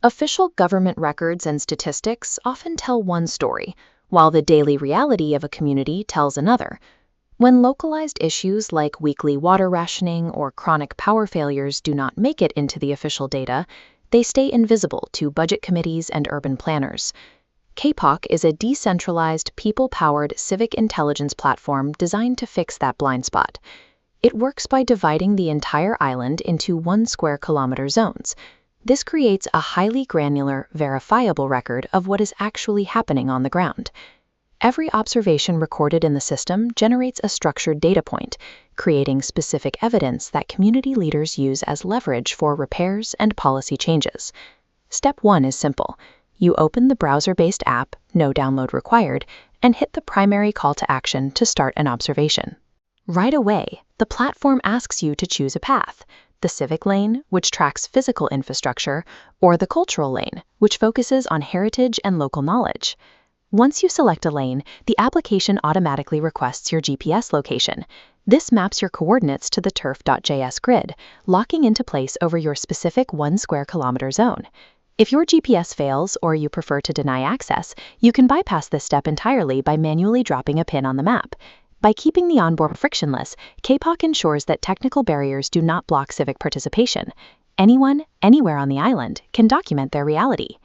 Official government records and statistics often tell one story, while the daily reality of a community tells another. When localized issues like weekly water rationing or chronic power failures do not make it into the official data, they stay invisible to budget committees and urban planners. Kapok is a decentralized, people-powered civic intelligence platform designed to fix that blind spot. It works by dividing the entire island into 1 square kilometer zones. This creates a highly granular, verifiable record of what is actually happening on the ground. Every observation recorded in the system generates a structured data point, creating specific evidence that community leaders use as leverage for repairs and policy changes. Step 1 is simple. You open the browser-based app, no download required, and hit the primary call to action to start an observation. Right away, the platform asks you to choose a path: the civic lane, which tracks physical infrastructure, or the cultural lane, which focuses on heritage and local knowledge. Once you select a lane, the application automatically requests your GPS location. This maps your coordinates to the turf.js grid, locking into place over your specific 1 square kilometer zone. If your GPS fails or you prefer to deny access, you can bypass this step entirely by manually dropping a pin on the map. By keeping the onboard frictionless, Kapok ensures that technical barriers do not block civic participation. Anyone, anywhere on the island, can document their reality.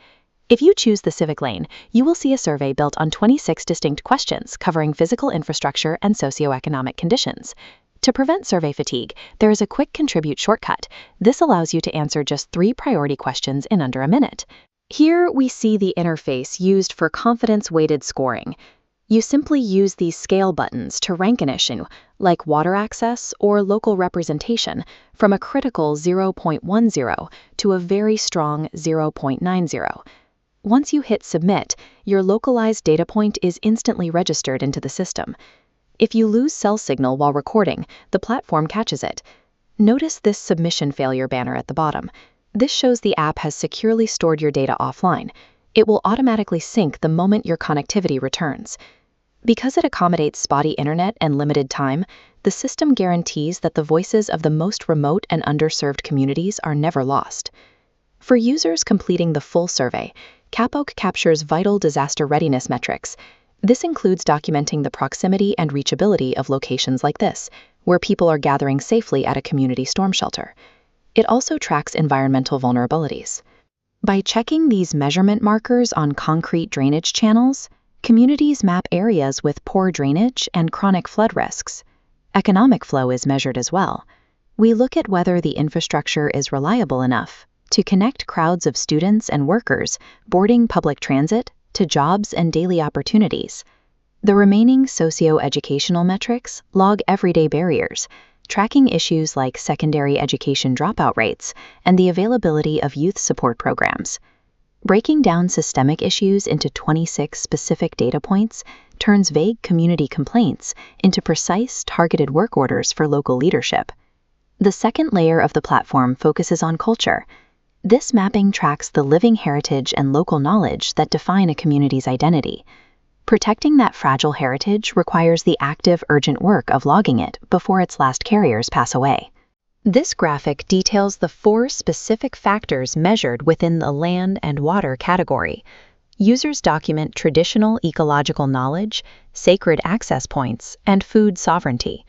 If you choose the civic lane, you will see a survey built on 26 distinct questions covering physical infrastructure and socioeconomic conditions. To prevent survey fatigue, there is a quick contribute shortcut. This allows you to answer just 3 priority questions in under a minute. Here we see the interface used for confidence-weighted scoring. You simply use these scale buttons to rank an issue, like water access or local representation, from a critical 0.10 to a very strong 0.90. Once you hit submit, your localized data point is instantly registered into the system. If you lose cell signal while recording, the platform catches it. Notice this submission failure banner at the bottom. This shows the app has securely stored your data offline. It will automatically sync the moment your connectivity returns. Because it accommodates spotty internet and limited time, the system guarantees that the voices of the most remote and underserved communities are never lost. For users completing the full survey, Kapok captures vital disaster readiness metrics. This includes documenting the proximity and reachability of locations like this, where people are gathering safely at a community storm shelter. It also tracks environmental vulnerabilities. By checking these measurement markers on concrete drainage channels, communities map areas with poor drainage and chronic flood risks. Economic flow is measured as well. We look at whether the infrastructure is reliable enough to connect crowds of students and workers boarding public transit to jobs and daily opportunities. The remaining socio-educational metrics log everyday barriers, tracking issues like secondary education dropout rates and the availability of youth support programs. Breaking down systemic issues into 26 specific data points turns vague community complaints into precise, targeted work orders for local leadership. The second layer of the platform focuses on culture. This mapping tracks the living heritage and local knowledge that define a community's identity. Protecting that fragile heritage requires the active, urgent work of logging it before its last carriers pass away. This graphic details the 4 specific factors measured within the land and water category. Users document traditional ecological knowledge, sacred access points, and food sovereignty.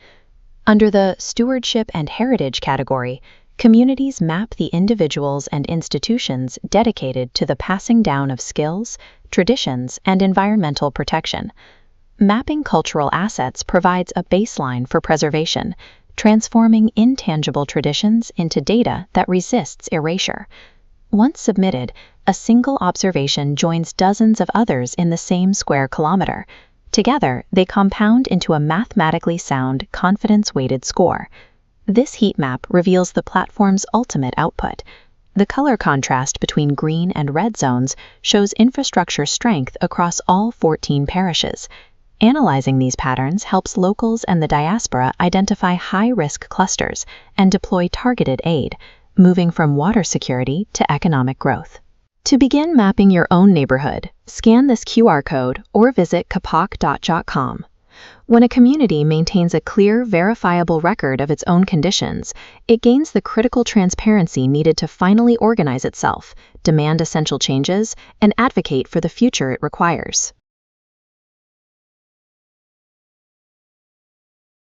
Under the stewardship and heritage category, communities map the individuals and institutions dedicated to the passing down of skills, traditions, and environmental protection. Mapping cultural assets provides a baseline for preservation, transforming intangible traditions into data that resists erasure. Once submitted, a single observation joins dozens of others in the same square kilometer. Together, they compound into a mathematically sound, confidence-weighted score. This heat map reveals the platform's ultimate output. The color contrast between green and red zones shows infrastructure strength across all 14 parishes. Analyzing these patterns helps locals and the diaspora identify high-risk clusters and deploy targeted aid, moving from water security to economic growth. To begin mapping your own neighborhood, scan this QR code or visit kapok.com. When a community maintains a clear, verifiable record of its own conditions, it gains the critical transparency needed to finally organize itself, demand essential changes, and advocate for the future it requires.